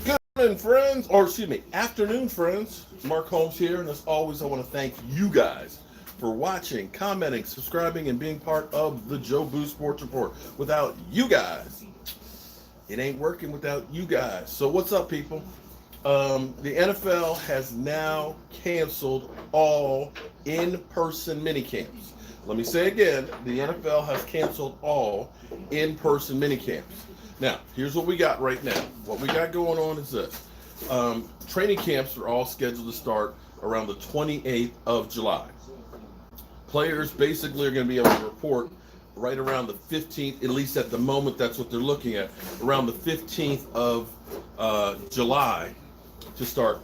Good morning, friends, or excuse me, afternoon, friends. Mark Holmes here, and as always, I want to thank you guys for watching, commenting, subscribing, and being part of the Joe Boo Sports Report. Without you guys, it ain't working without you guys. So, what's up, people? The NFL has now canceled all in-person minicamps. Let me say again, the NFL has canceled all in-person minicamps. Now, here's what we got right now. What we got going on is this. Training camps are all scheduled to start around the 28th of July. Players basically are going to be able to report right around the 15th, at least at the moment, that's what they're looking at, around the 15th of July to start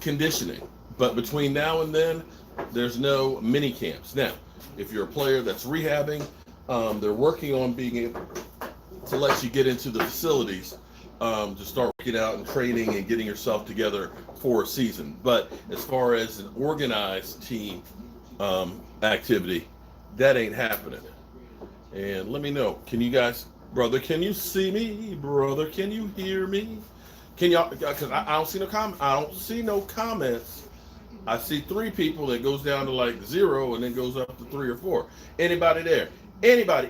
conditioning. But between now and then, there's no mini camps. Now, if you're a player that's rehabbing, they're working on being able to let you get into the facilities to start working out and training and getting yourself together for a season. But as far as an organized team activity, that ain't happening. And let me know, can you guys, brother, can you see me? Brother, can you hear me? Can y'all, because I don't see no comment. I don't see no comments. I see 3 people that goes down to like 0 and then goes up to 3 or 4. Anybody there? Anybody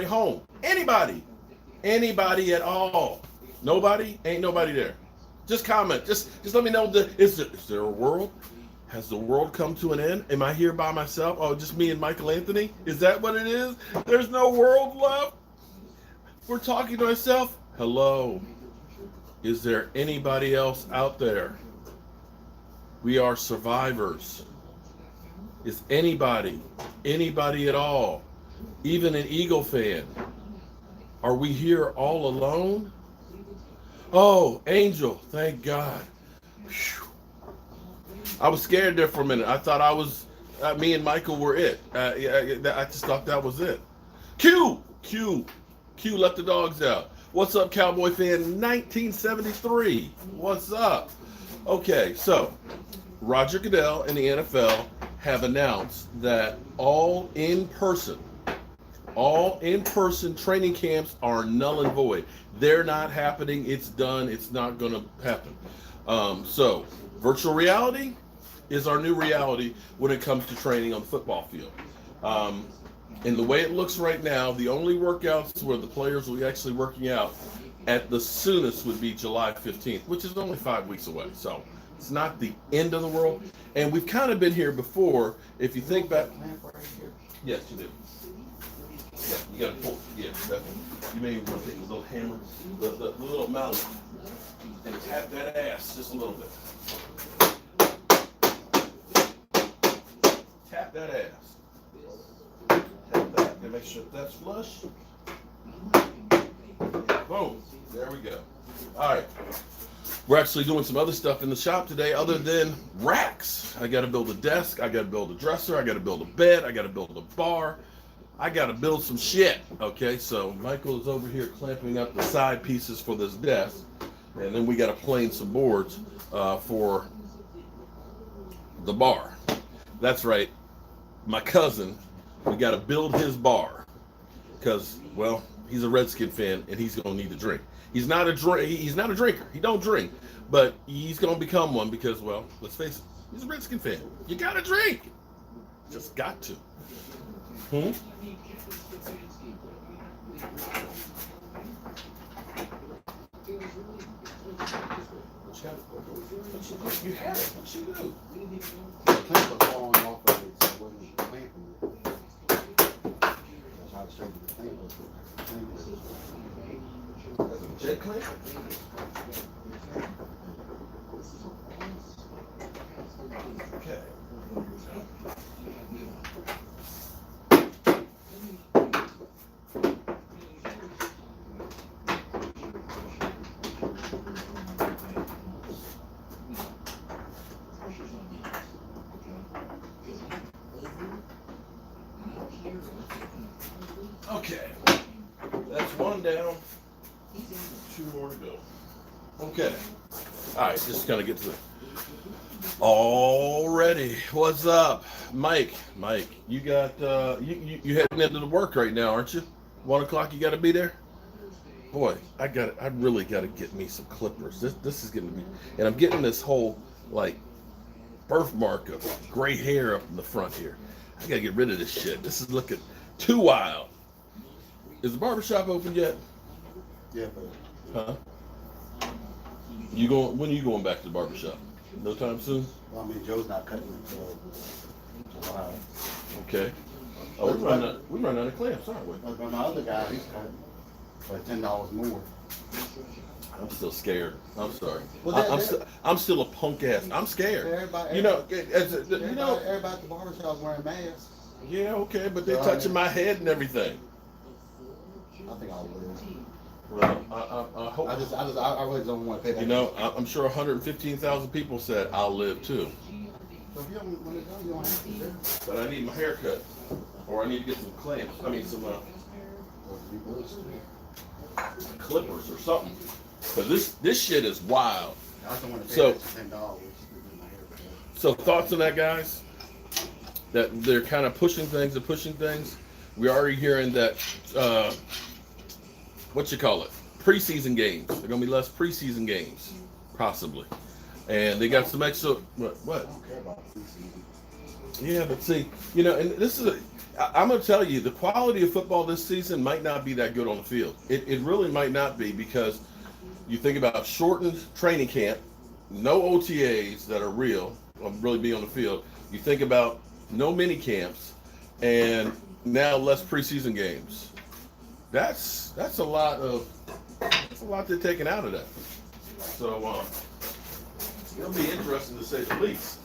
home? Anybody at all? Nobody? Ain't nobody there. Just comment. Just let me know. Is there a world? Has the world come to an end? Am I here by myself? Oh, just me and Michael Anthony? Is that what it is? There's no world left? We're talking to ourselves? Hello. Is there anybody else out there? We are survivors. Is anybody at all, even an Eagle fan? Are we here all alone? Oh, Angel, thank God. Whew. I was scared there for a minute. I thought me and Michael were it. I just thought that was it. Q, let the dogs out. What's up, Cowboy fan 1973? What's up? Okay, so Roger Goodell and the NFL have announced that all in-person training camps are null and void. They're not happening. It's done. It's not going to happen. So virtual reality is our new reality when it comes to training on the football field. And the way it looks right now, the only workouts where the players will be actually working out at the soonest would be July 15th, which is only 5 weeks away. So it's not the end of the world. And we've kind of been here before. If you think back. Yes, you do. Yeah, you got to pull. Yeah, definitely. You may want to take a little hammer, the little mallet, and tap that ass just a little bit. Tap that ass. Tap that and make sure that's flush. Boom. There we go. All right. We're actually doing some other stuff in the shop today other than racks. I got to build a desk. I got to build a dresser. I got to build a bed. I got to build a bar. I got to build some shit. Okay, so Michael is over here clamping up the side pieces for this desk. And then we got to plane some boards for the bar. That's right. My cousin, we got to build his bar. Because, well, he's a Redskin fan and he's going to need to drink. He's not a drinker. He don't drink. But he's going to become one because, well, let's face it, he's a Redskin fan. You got to drink. Just got to. Hmm? You had it. What you do? The clamp was falling off of it, so it wasn't clamping it. That's how I straightened the clamp was. Jet clamp? Okay. Okay. That's one down. 2 more to go. Okay. All right, just gonna get to the already. What's up, Mike? Mike, you got you heading into the work right now, aren't you? 1 o'clock, you got to be there. boy, I really got to get me some clippers. This is getting me, and I'm getting this whole like birthmark of gray hair up in the front here. I got to get rid of this shit. This is looking too wild. Is the barbershop open yet? Yeah, but You going? When are you going back to the barbershop? No time soon. well, I mean, Joe's not cutting it, so. Okay. Oh, we run out of clamps, aren't we? But my other guy, he's cutting for $10 more. I'm still scared. I'm sorry. Well, I'm still a punk ass. I'm scared. Everybody, You know, everybody at the barbershop's wearing masks. Yeah, okay, but they're touching my head and everything. I think I'll live. Well, I hope. I really don't want to pay that. You know, I'm sure 115,000 people said I'll live too. So if you don't want to go, you don't have to do. But I need my hair cut, or I need to get some clamps. I mean, some clippers or something. Because this shit is wild. I don't want to pay So- $10. So thoughts on that, guys? That they're kind of pushing things and pushing things. We're already hearing that, what you call it, preseason games. There are going to be less preseason games, possibly. And they got some extra, what? I don't care about preseason. Yeah, but see, you know, and this is, I'm going to tell you, the quality of football this season might not be that good on the field. It really might not be, because you think about shortened training camp, no OTAs that are real, really be on the field. You think about no mini camps, and now less preseason games. That's a lot they're taking out of that. So it'll be interesting to say the least.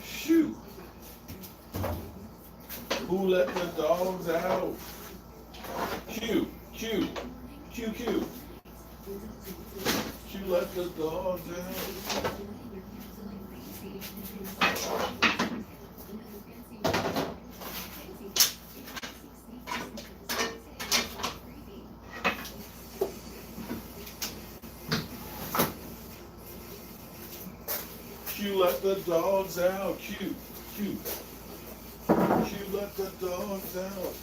Shoot. Who let the dogs out? Q. Q let the dogs out. Q let the dogs out. Q let the dogs out.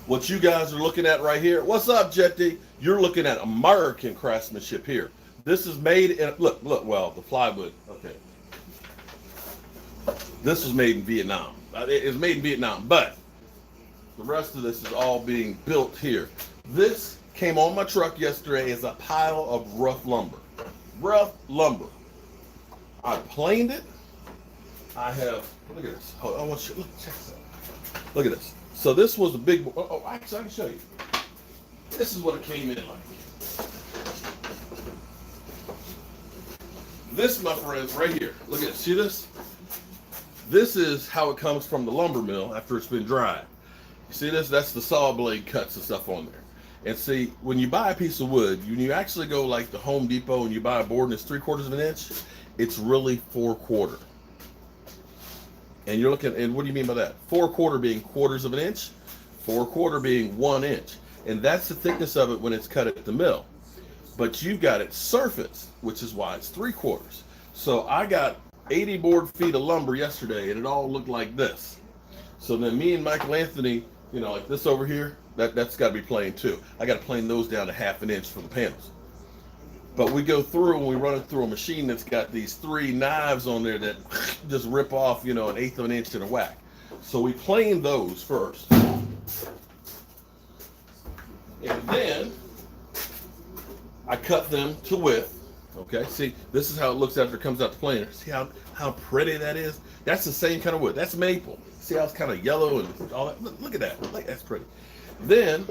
What you guys are looking at right here, what's up, Jetty? You're looking at American craftsmanship here. This is made in, look, well, the plywood, okay. This was made in Vietnam. It's made in Vietnam, but the rest of this is all being built here. This came on my truck yesterday as a pile of rough lumber. Rough lumber. I planed it. I have, look at this. Hold on, I want you, look, check this out. Look at this. So this was a big, actually I can show you. This is what it came in like. This, my friends, right here. Look at it. See this? This is how it comes from the lumber mill after it's been dried. You see this? That's the saw blade cuts and stuff on there. And see, when you buy a piece of wood, when you actually go like the Home Depot and you buy a board and it's 3/4 of an inch, it's really 4/4. And you're looking, and what do you mean by that? 4/4 being 1/4 of an inch, 4/4 being 1 inch. And that's the thickness of it when it's cut at the mill. But you've got it surfaced, which is why it's 3/4. So I got 80 board feet of lumber yesterday, and it all looked like this. So then me and Michael Anthony, you know, like this over here, that's got to be planed too. I got to plane those down to 1/2 inch for the panels. But we go through and we run it through a machine that's got these 3 knives on there that just rip off, you know, 1/8 of an inch in a whack. So we plane those first. And then I cut them to width. Okay, see, this is how it looks after it comes out the planer. See how pretty that is? That's the same kind of wood. That's maple. See how it's kind of yellow and all that? Look at that. Like, that's pretty. Then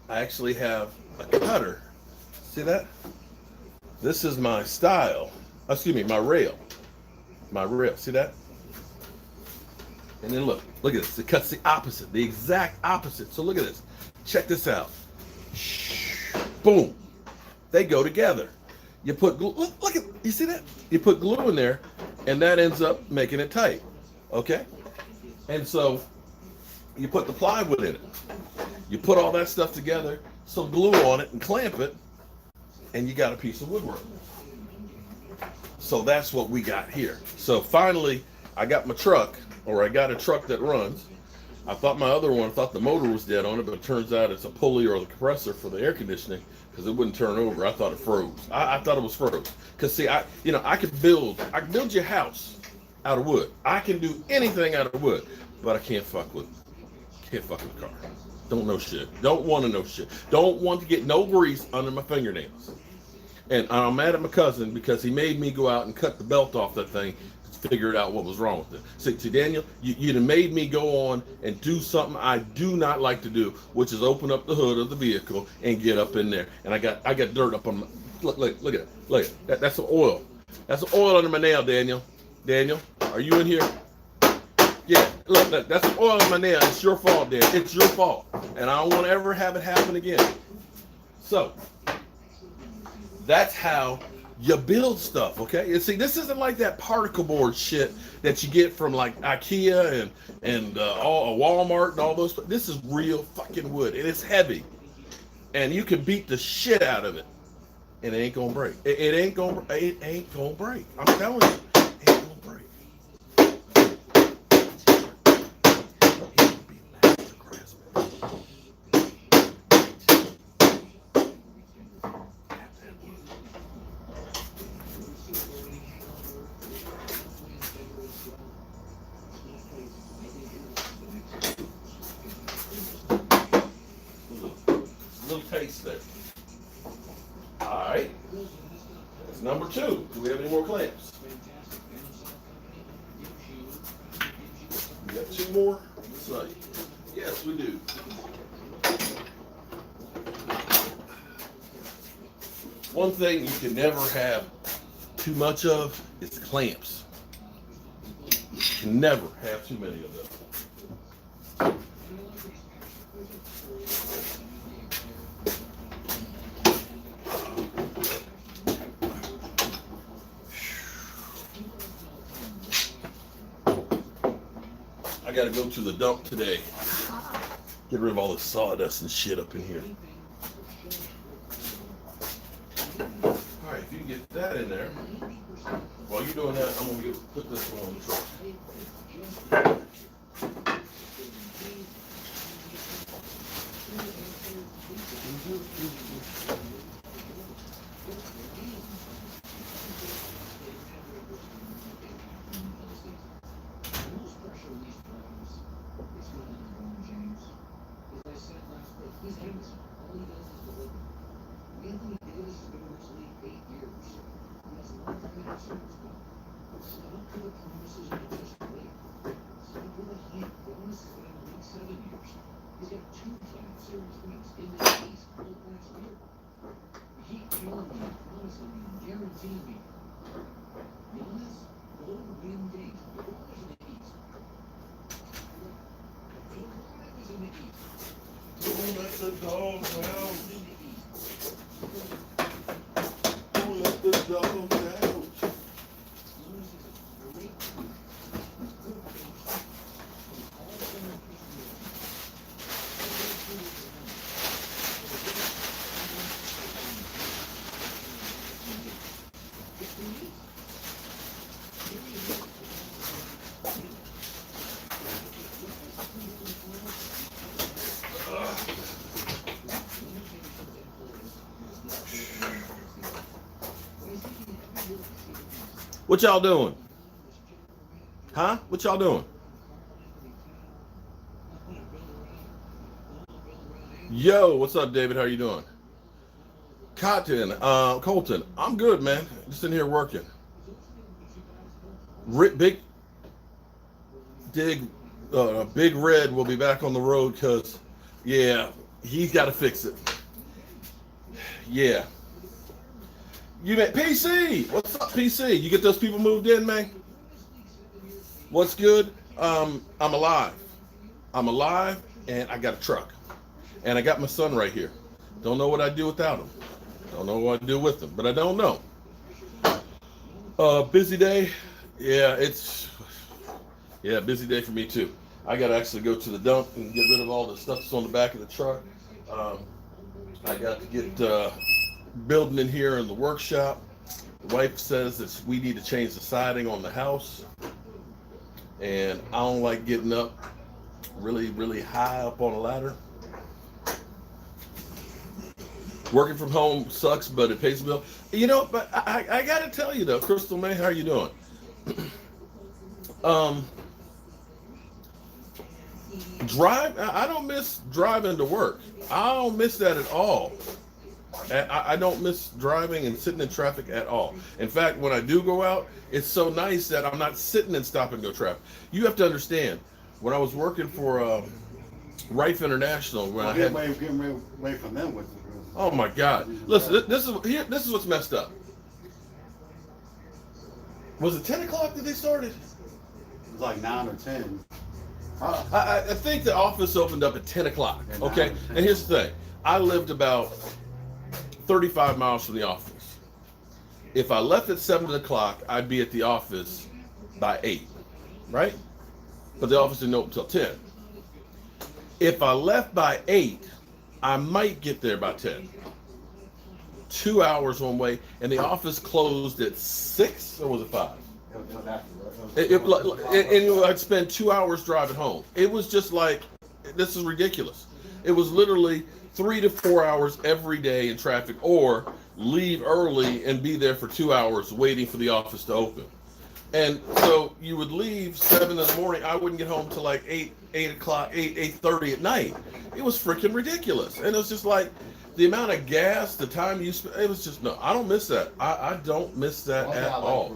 I actually have a cutter. See that? This is my style. Excuse me, my rail. My rail. See that? And then look at this. It cuts the opposite, the exact opposite. So look at this. Check this out. Boom. They go together. You put glue, look at, you see that? You put glue in there, and that ends up making it tight. Okay? And so you put the plywood in it. You put all that stuff together, some glue on it, and clamp it, and you got a piece of woodwork. So that's what we got here. So finally, I got my truck, or I got a truck that runs. I thought my other one, thought the motor was dead on it, but it turns out it's a pulley or the compressor for the air conditioning because it wouldn't turn over. I thought it froze. I thought it was froze. Because see, I could build your house out of wood. I can do anything out of wood, but I can't fuck with car. Don't know shit. Don't want to know shit. Don't want to get no grease under my fingernails. And I'm mad at my cousin because he made me go out and cut the belt off that thing to figure out what was wrong with it. See Daniel, you'd have made me go on and do something I do not like to do, which is open up the hood of the vehicle and get up in there. And I got dirt up on my, look at it. Look at it. That's some oil. That's some oil under my nail, Daniel. Daniel, are you in here? Yeah, look, that's some oil on my nail. It's your fault, Dan. It's your fault. And I don't want to ever have it happen again. So, that's how you build stuff, okay? And see, this isn't like that particle board shit that you get from like IKEA and all Walmart and all those. This is real fucking wood, and it's heavy, and you can beat the shit out of it, and it ain't gonna break. It ain't gonna break. I'm telling you, it ain't gonna break. Little taste there. All right. That's number 2. Do we have any more clamps? We got 2 more. Let's see. Yes, we do. One thing you can never have too much of is clamps. You can never have too many of them. I gotta go to the dump today. Get rid of all the sawdust and shit up in here. All right, if you can get that in there. While you're doing that, I'm gonna put this one on the truck. Don't let the dogs out. Don't let the dogs out. What y'all doing? Huh? What y'all doing? Yo, what's up, David? How you doing? Colton, I'm good, man. Just in here working. Big Red will be back on the road because, yeah, he's got to fix it. Yeah. You met PC. What's up, PC? You get those people moved in, man? What's good? I'm alive. I'm alive, and I got a truck. And I got my son right here. Don't know what I'd do without him. Don't know what I'd do with him, but I don't know. Busy day. Yeah, Yeah, busy day for me too. I got to actually go to the dump and get rid of all the stuff that's on the back of the truck. Um, I got to get building in here in the workshop. The wife says that we need to change the siding on the house, and I don't like getting up really high up on a ladder. Working from home sucks, but it pays the bill. You know, but I got to tell you though, Crystal May, how are you doing? I don't miss driving to work. I don't miss that at all. I don't miss driving and sitting in traffic at all. In fact, when I do go out, it's so nice that I'm not sitting in stop and go traffic. You have to understand, when I was working for Rife International, when I had getting away from them with. Oh my God! Listen, this is what's messed up. Was it 10 o'clock that they started? It was like 9 or 10. I think the office opened up at 10 o'clock. Okay, and here's the thing: I lived about 35 miles from the office. If I left at 7 o'clock, I'd be at the office by 8, right? But the office didn't open until 10. If I left by 8, I might get there by 10. 2 hours one way, and the office closed at 6, or was it 5? And I'd spend 2 hours driving home. It was just like, this is ridiculous. It was literally 3 to 4 hours every day in traffic, or leave early and be there for 2 hours waiting for the office to open. And so you would leave 7 in the morning. I wouldn't get home till like 8 o'clock, 8:30 at night. It was freaking ridiculous. And it was just like the amount of gas, the time you spent, it was just, no, I don't miss that. I don't miss that at all.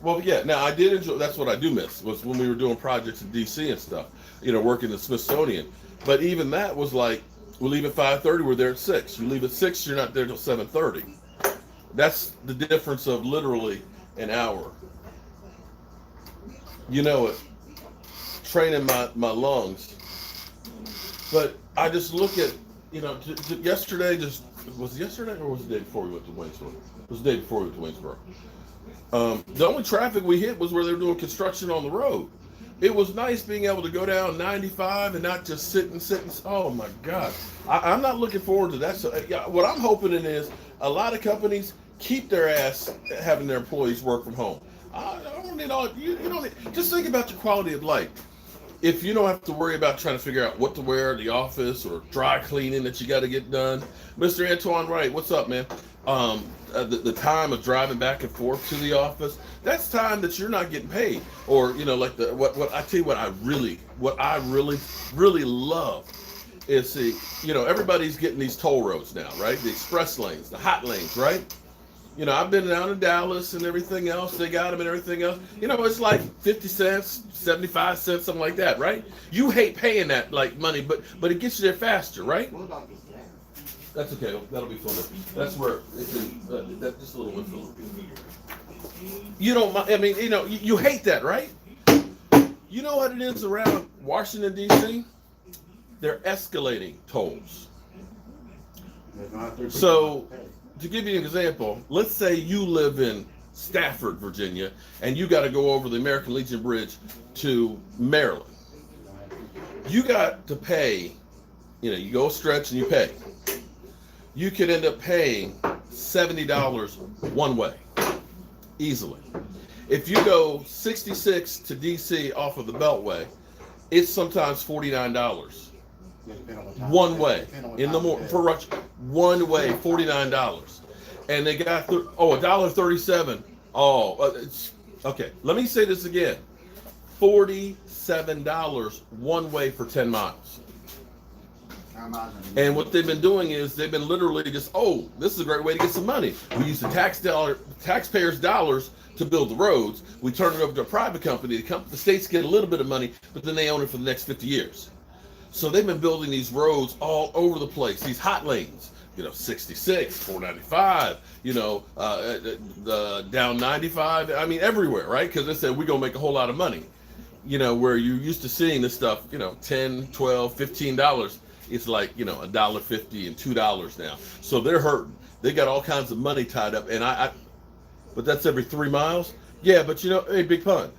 Well, yeah, now I did enjoy, that's what I do miss, was when we were doing projects in DC and stuff, you know, working the Smithsonian. But even that was like, we leave at 5:30, we're there at 6. You leave at 6, you're not there till 7:30. That's the difference of literally an hour. You know it. Training my lungs. But I just look at, you know, yesterday, was it yesterday or was it the day before we went to Waynesboro? It was the day before we went to Waynesboro. The only traffic we hit was where they were doing construction on the road. It was nice being able to go down 95 and not just sit and oh my God. I'm not looking forward to that. So what I'm hoping is a lot of companies keep their ass having their employees work from home. I don't need all, you don't need, just think about your quality of life. If you don't have to worry about trying to figure out what to wear at the office or dry cleaning that you got to get done. Mr. Antoine Wright, what's up, man? The time of driving back and forth to the office, that's time that you're not getting paid. Or, you know, like what I tell you, what I really love is, see, you know, everybody's getting these toll roads now, right? The express lanes, the hot lanes, right? You know, I've been down in Dallas and everything else. They got them and everything else. You know, it's like 50 cents, 75 cents, something like that, right? You hate paying that like money, but it gets you there faster, right? That's okay. That'll be fun. That's where it can. That's just a little window. You don't. I mean, you know, you hate that, right? You know what it is around Washington D.C.? They're escalating tolls. So, to give you an example, let's say you live in Stafford, Virginia, and you got to go over the American Legion Bridge to Maryland. You got to pay, you know, you go stretch and you pay. You could end up paying $70 one way, easily. If you go 66 to DC off of the Beltway, it's sometimes $49. One way in the morning for rush, one way $49, and they got $1.37. It's okay. Let me say this again: $47 one way for 10 miles. And what they've been doing is they've been literally just, this is a great way to get some money. We use the taxpayers' dollars to build the roads. We turn it over to a private company. The states get a little bit of money, but then they own it for the next 50 years. So they've been building these roads all over the place, these hot lanes, you know, 66, 495, you know, down 95, I mean, everywhere, right? Because they said, we're going to make a whole lot of money. You know, where you're used to seeing this stuff, you know, $10, $12, $15, it's like, you know, $1.50 and $2 now. So they're hurting. They got all kinds of money tied up. And but that's every 3 miles? Yeah, but you know, hey, Big Pun,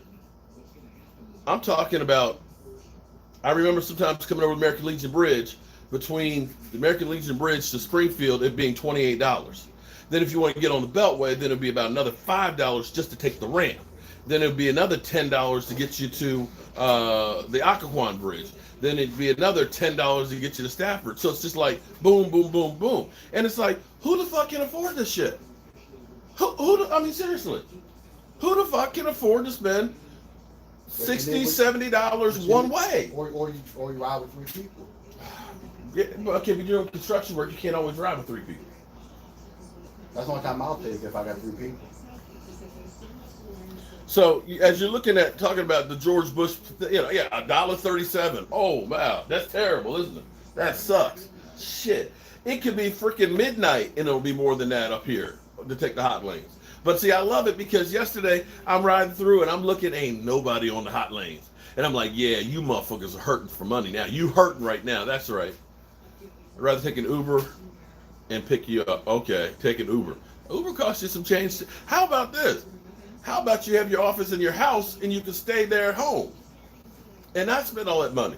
I'm talking about. I remember sometimes coming over the American Legion Bridge, between the American Legion Bridge to Springfield, it being $28. Then if you want to get on the Beltway, then it'd be about another $5 just to take the ramp. Then it'd be another $10 to get you to the Occoquan Bridge. Then it'd be another $10 to get you to Stafford. So it's just like boom, boom, boom, boom. And it's like, who the fuck can afford this shit? I mean, seriously, who the fuck can afford to spend $60, $70 one way? Or you ride with three people. Yeah, okay, but you're doing construction work, you can't always ride with three people. That's the only time I'll take if I got three people. So as you're looking at talking about the George Bush, yeah, $1.37. Oh wow, that's terrible, isn't it? That sucks. Shit, it could be freaking midnight and it'll be more than that up here to take the hot lanes. But see, I love it because yesterday I'm riding through and I'm looking, ain't nobody on the hot lanes, and I'm like, yeah, you motherfuckers are hurting for money now. You hurting right now. That's right. I'd rather take an Uber and pick you up. Okay, take an Uber. Uber costs you some change. How about this? How about you have your office in your house and you can stay there at home and not spend all that money?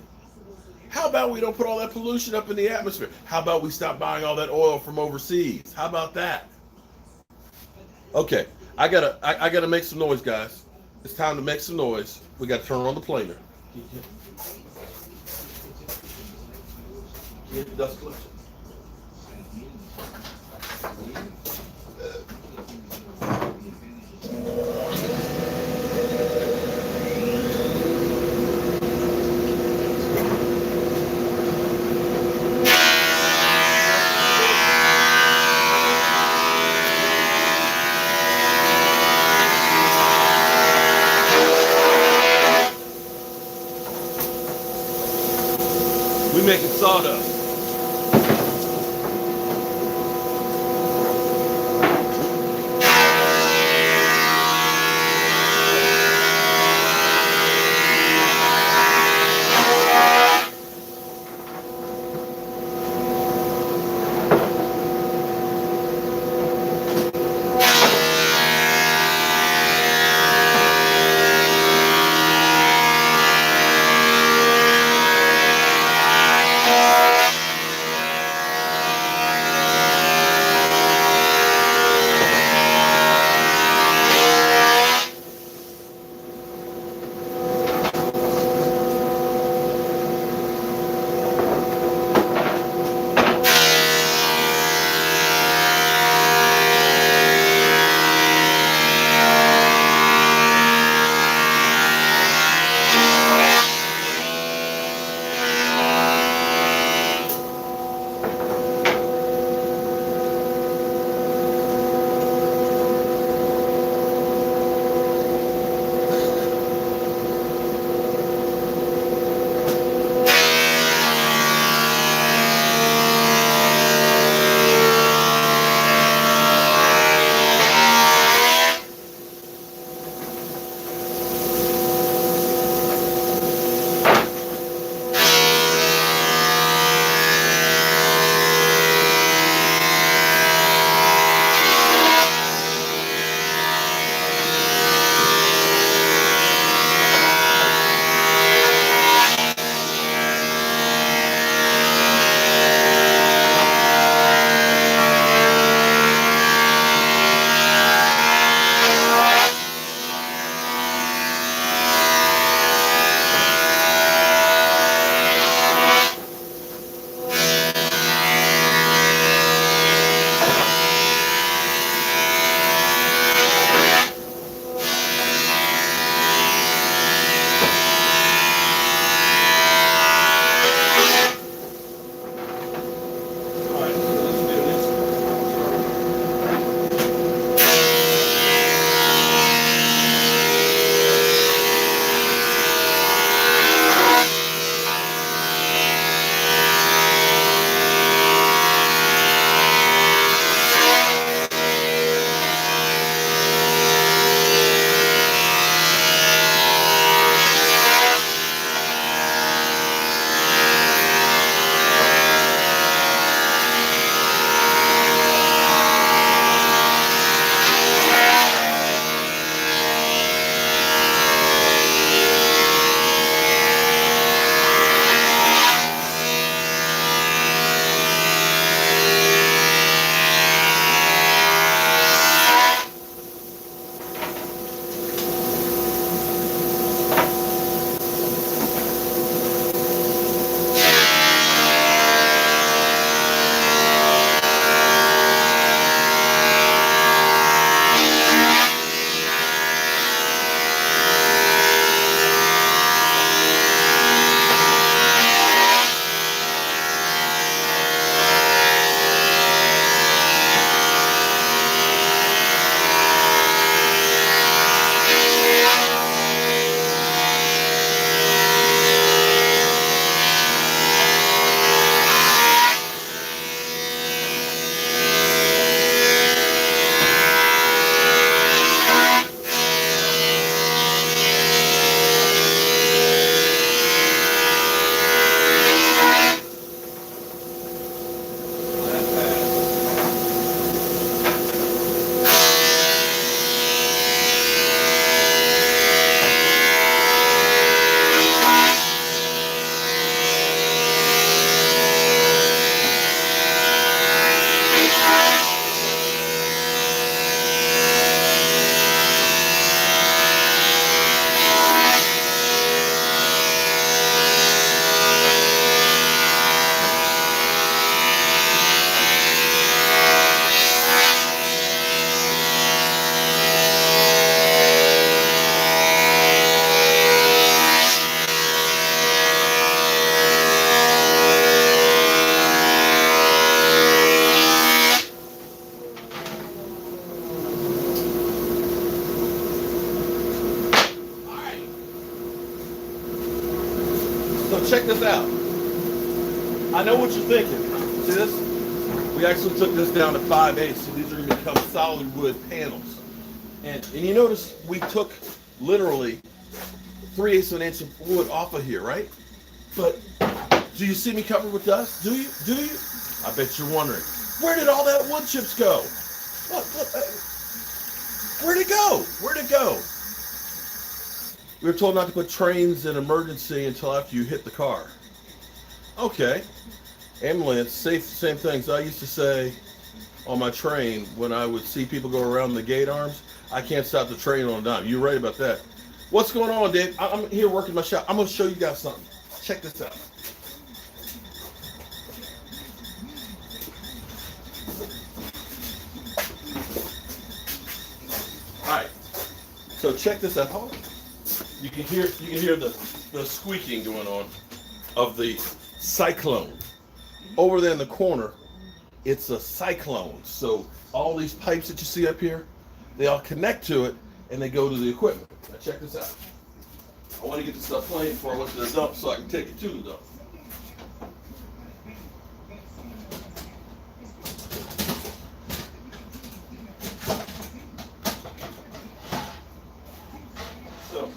How about we don't put all that pollution up in the atmosphere? How about we stop buying all that oil from overseas? How about that? Okay, I gotta make some noise, guys. It's time to make some noise. We gotta turn on the planer. Get the dust collection. We making sawdust. So check this out. I know what you're thinking. See this? We actually took this down to 5/8, so these are going to become solid wood panels. And you notice we took literally 3/8 of an inch of wood off of here, right? But do you see me covered with dust? Do you? Do you? I bet you're wondering, where did all that wood chips go? Where'd it go? Where'd it go? We were told not to put trains in emergency until after you hit the car. Okay. Ambulance, same things. I used to say on my train when I would see people go around the gate arms, I can't stop the train on a dime. You're right about that. What's going on, Dave? I'm here working my shop. I'm going to show you guys something. Check this out. All right. So check this out. Hold on. You can hear the squeaking going on of the cyclone. Over there in the corner, it's a cyclone. So all these pipes that you see up here, they all connect to it and they go to the equipment. Now check this out. I want to get this stuff playing before I went to the dump so I can take it to the dump. So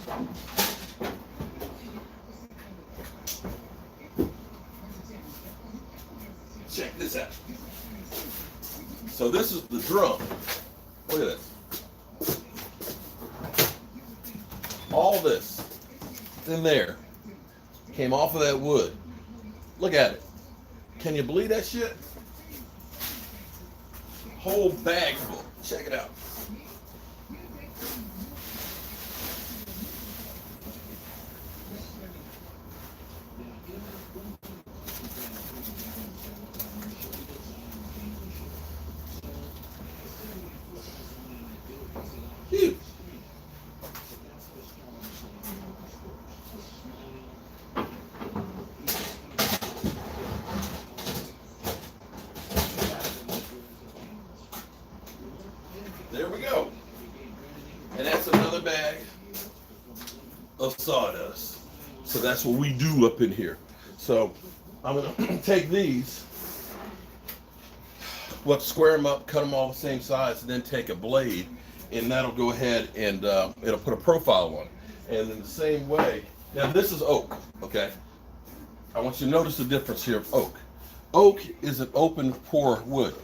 check this out. So this is the drum. Look at this. All this in there came off of that wood. Look at it. Can you believe that shit? Whole bag full. Check it out. Huge. There we go. And that's another bag of sawdust. So that's what we do up in here. So I'm gonna take these, square them up, cut them all the same size, and then take a blade, and that'll go ahead and it'll put a profile on it. And in the same way, now this is oak, okay? I want you to notice the difference here of oak. Oak is an open pore wood.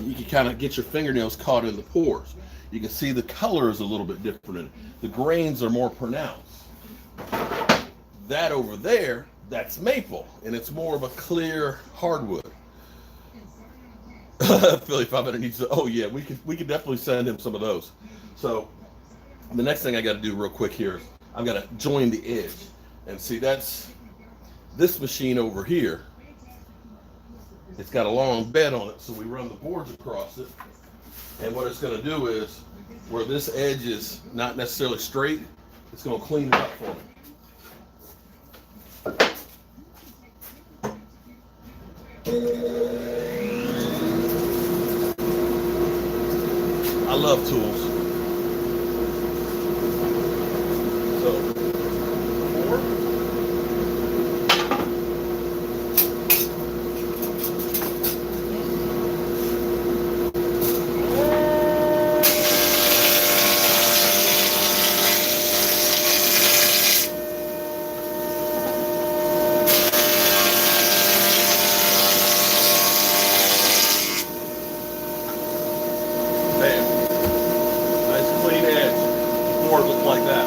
You can kind of get your fingernails caught in the pores. You can see the color is a little bit different in it. The grains are more pronounced. That over there, that's maple, and it's more of a clear hardwood. Philly 500 needs to, oh yeah, we could definitely send him some of those. So the next thing I got to do real quick here is I'm gonna join the edge, and see that's this machine over here. It's got a long bed on it, so we run the boards across it, and what it's gonna do is where this edge is not necessarily straight, it's gonna clean it up for me. I love tools. So, 4. Bam. Nice clean edge. Before it looked like that.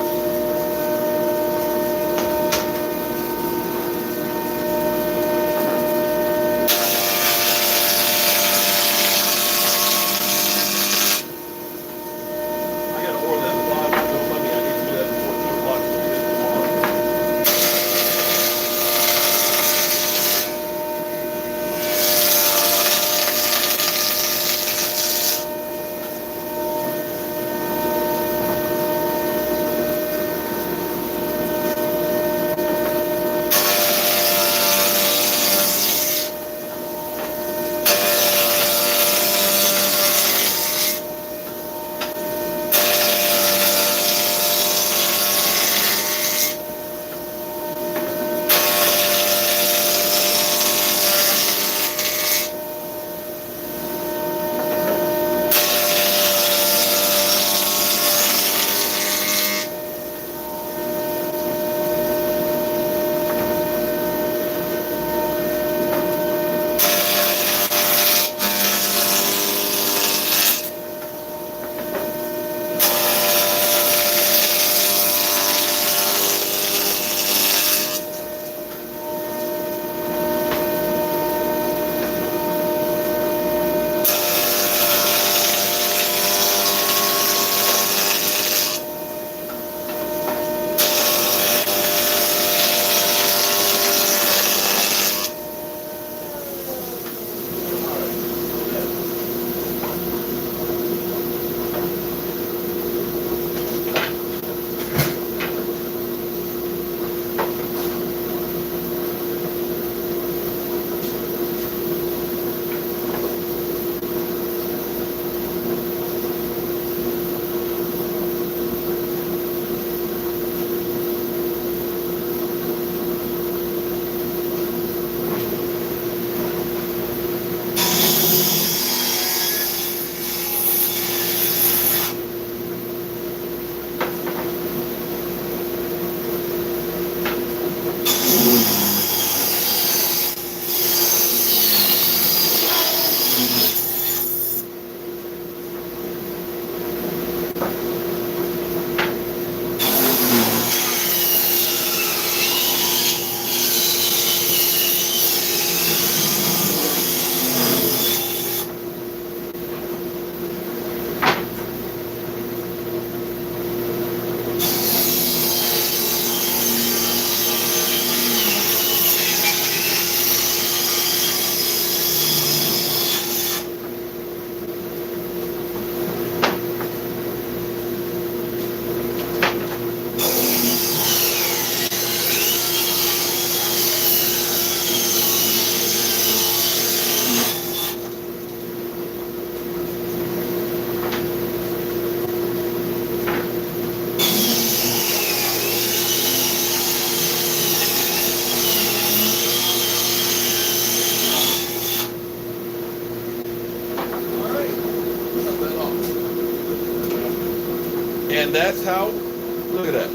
And that's how, look at that.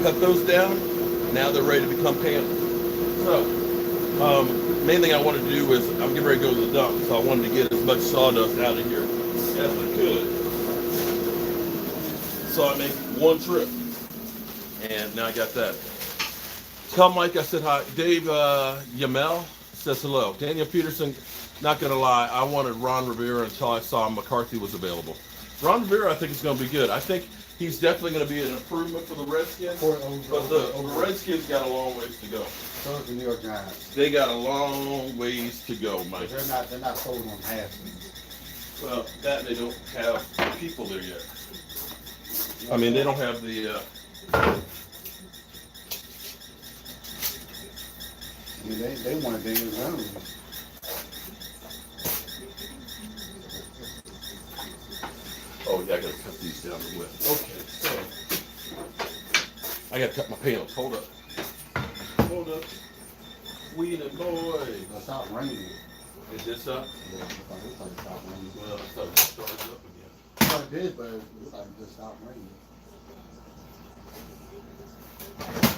Cut those down. Now they're ready to become panels. So, main thing I wanted to do is I'm getting ready to go to the dump, so I wanted to get as much sawdust out of here as I could. So I make one trip, and now I got that. Tell Mike I said hi. Dave Yamel says hello. Daniel Peterson, not gonna lie, I wanted Ron Rivera until I saw McCarthy was available. Ron Rivera, I think is going to be good. I think he's definitely going to be an improvement for the Redskins. But the Redskins got a long ways to go. So does the New York Giants. They got a long ways to go, Mike. They're not sold on half. Well, that they don't have people there yet. I mean, they don't have the. I mean, they want Daniel Jones. Oh yeah, I gotta cut these down the width. Okay, so I gotta cut my panels. Hold up. Hold up. Weed and boy. It's not raining. Is this up? Yeah, it's like it stopped raining. Well, I thought it started up again. Well, it did, but it looks like it just stopped raining.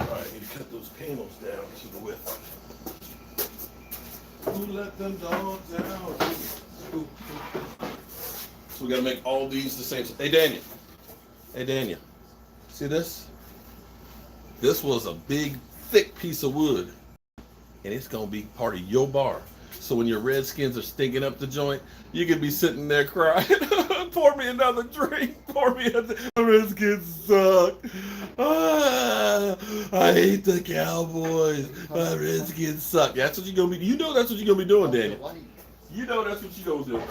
Alright, I need to cut those panels down to the width. Who let them dogs out? Ooh. So we gotta make all these the same. Hey Daniel. Hey Daniel. See this? This was a big, thick piece of wood. And it's gonna be part of your bar. So when your Redskins are stinking up the joint, you could be sitting there crying. Pour me another drink. Pour me another. The Redskins suck. I hate the Cowboys. My Redskins suck. That's what you're gonna be. You know that's what you're gonna be doing, Daniel. You know that's what you're gonna do.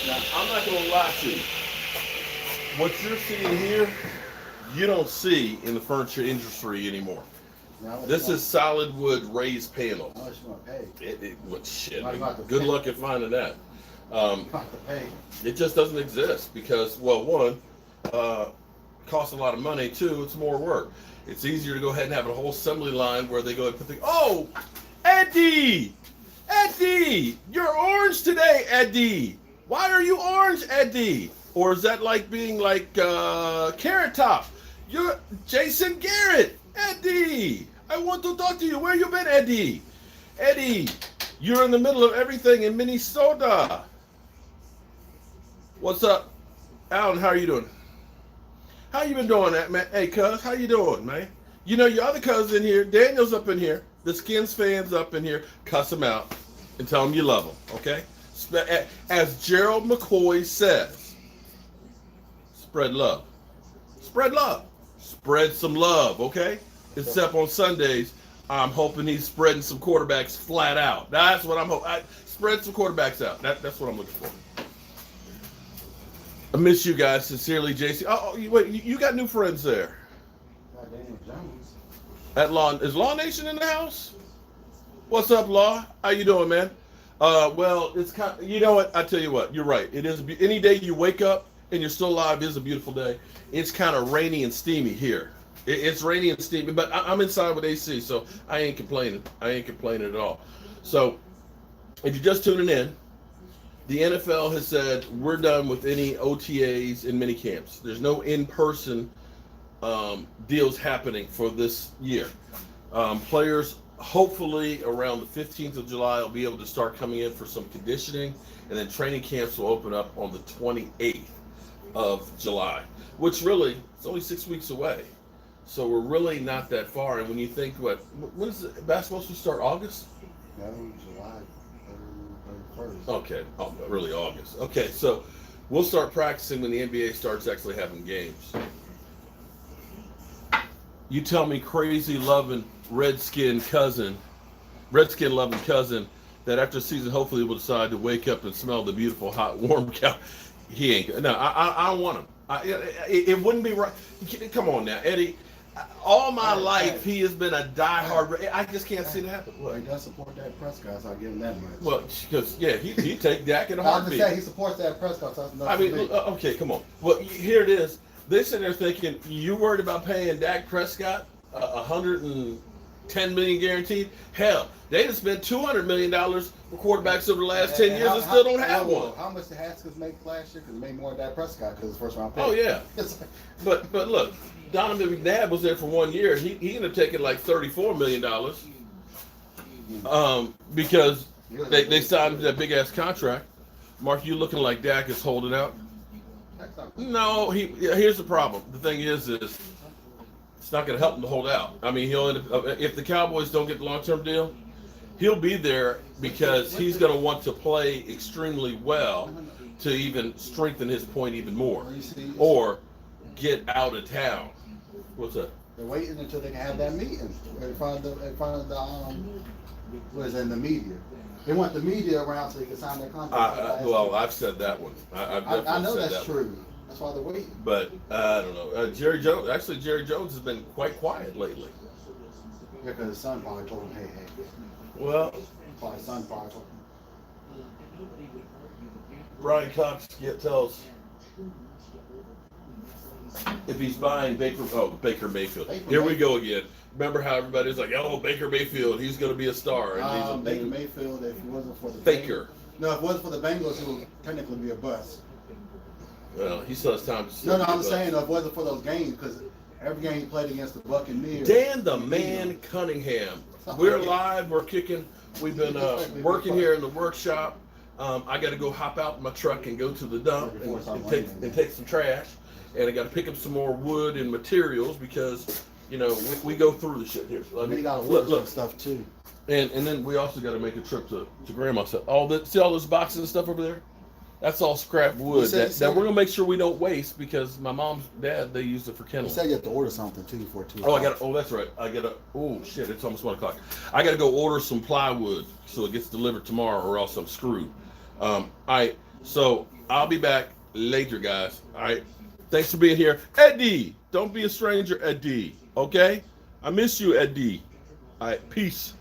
Now, I'm not going to lie to you. What you're seeing here, you don't see in the furniture industry anymore. This is solid wood raised panels. How much you want to pay? What shit? Not Good luck at finding that. Not to pay. It just doesn't exist because, well, one, costs a lot of money. Two, it's more work. It's easier to go ahead and have a whole assembly line where they go and put the. Oh, Eddie, you're orange today, Eddie. Why are you orange, Eddie? Or is that like being like Carrot Top? You're Jason Garrett, Eddie. I want to talk to you. Where you been, Eddie? Eddie, you're in the middle of everything in Minnesota. What's up, Alan? How are you doing? How you been doing, that man? Hey, cuz, how you doing, man? You know your other cuz in here. Daniel's up in here. The Skins fans up in here. Cuss them out and tell them you love them, okay? As Gerald McCoy says, spread love. Spread love. Spread some love, okay? Except on Sundays, I'm hoping he's spreading some quarterbacks flat out. That's what I'm hoping. Spread some quarterbacks out. That's what I'm looking for. I miss you guys. Sincerely, JC. Oh, wait, you got new friends there. Daniel Jones. At Law, is Law Nation in the house? What's up, Law? How you doing, man? Well, it's kind of, you know what? I tell you what, you're right. It is any day you wake up and you're still alive is a beautiful day. It's kind of rainy and steamy here. It's rainy and steamy, but I'm inside with AC, so I ain't complaining. I ain't complaining at all. So if you're just tuning in, the NFL has said we're done with any OTAs and mini camps. There's no in-person deals happening for this year. Players, hopefully around the 15th of July, will be able to start coming in for some conditioning, and then training camps will open up on the 28th of July, which really is only 6 weeks away. So we're really not that far. And when you think, when is basketball supposed to start? August? No, July 31st. Okay, really August. Okay, so we'll start practicing when the NBA starts actually having games. You tell me, crazy loving Redskin loving cousin, that after the season hopefully will decide to wake up and smell the beautiful, hot, warm cow. He ain't. No, I don't want him. It wouldn't be right. Come on now, Eddie. All my life, he has been a diehard. I just can't see it happen. Well, he does support Dak Prescott, so I give him that much. Well, because he take Dak in a I was heartbeat. just saying he supports Dak Prescott. So that's I mean, okay, come on. Well, here it is. They sit there thinking, you worried about paying Dak Prescott $110 million guaranteed? Hell, they just spent $200 million for quarterbacks over the last 10 years and still don't have one. How much did Haskins make last year? Because he made more than Dak Prescott because his first round pick. Oh yeah, but look, Donovan McNabb was there for 1 year. He ended up taking like $34 million because they signed that big ass contract. Mark, you looking like Dak is holding out? No, here's the problem. The thing is it's not going to help him to hold out. I mean, he'll end up, if the Cowboys don't get the long-term deal, he'll be there because he's going to want to play extremely well to even strengthen his point even more, or get out of town. What's that? They're waiting until they can have that meeting in front of the what is that, in the media. They want the media around so they can sign their contract. Well, I've said that one. I know that's true. That's why they're waiting. But I don't know. Jerry Jones has been quite quiet lately. Yeah, because his son probably told him, hey. Well, His son probably told him. Brian Cox tells if he's buying Baker Mayfield. Here we go again. Remember how everybody's like, oh, Baker Mayfield, he's going to be a star. And Baker Mayfield, if it wasn't for the Baker. No, if it wasn't for the Bengals, he would technically be a bust. Well, he still has time to. No, I'm saying if it wasn't for those games, because every game he played against the Buccaneers. Dan the Man Cunningham. We're live. We're kicking. We've been working here in the workshop. I got to go hop out in my truck and go to the dump and take some trash. And I got to pick up some more wood and materials because, we go through the shit here. So, we got to look stuff too. And then we also got to make a trip to Grandma's. See all those boxes and stuff over there? That's all scrap wood that we're going to make sure we don't waste because my mom's dad, they used it for kennels. You said you have to order something too for 2 o'clock. That's right. Shit, it's almost 1 o'clock. I got to go order some plywood so it gets delivered tomorrow or else I'm screwed. All right, so I'll be back later, guys. All right, thanks for being here. Eddie, don't be a stranger, Eddie, okay? I miss you, Eddie. All right, peace.